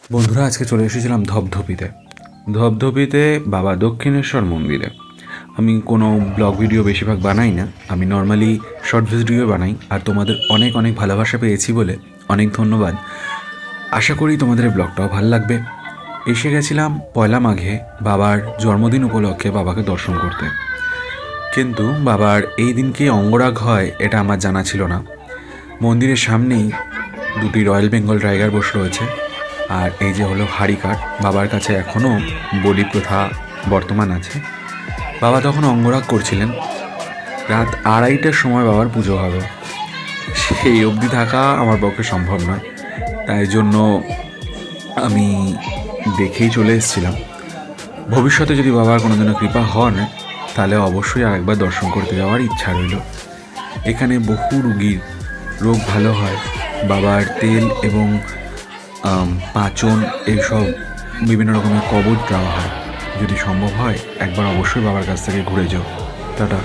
বন্ধুরা, আজকে চলে এসেছিলাম ধপধপিতে বাবা দক্ষিণেশ্বর মন্দিরে। আমি কোনো ব্লগ ভিডিও বেশিরভাগ বানাই না, আমি নর্মালি শর্ট ভিডিও বানাই। আর তোমাদের অনেক অনেক ভালোবাসা পেয়েছি বলে অনেক ধন্যবাদ। আশা করি তোমাদের এই ব্লগটাও ভালো লাগবে। এসে গেছিলাম পয়লা মাঘে বাবার জন্মদিন উপলক্ষে বাবাকে দর্শন করতে, কিন্তু বাবার এই দিনকেই অঙ্গরাগ হয় এটা আমার জানা ছিল না। মন্দিরের সামনেই দুটি রয়্যাল বেঙ্গল টাইগার বসে রয়েছে, আর এই যে হলো হাড়ি কাঠ। বাবার কাছে এখনও বলি প্রথা বর্তমান আছে। বাবা তখন অঙ্গরাগ করছিলেন। রাত 2:30টার সময় বাবার পুজো হবে, সেই অবধি থাকা আমার পক্ষে সম্ভব নয়, তাই জন্য আমি দেখেই চলে এসেছিলাম। ভবিষ্যতে যদি বাবার কোনোদিনও কৃপা হন তাহলে অবশ্যই আরেকবার দর্শন করতে যাওয়ার ইচ্ছা রইল। এখানে বহু রুগীর রোগ ভালো হয়। বাবার তেল এবং পাচন এইসব বিভিন্ন রকমের কবচ দেওয়া হয়। যদি সম্ভব হয় একবার অবশ্যই বাবার কাছ থেকে ঘুরে যাও। টাটা।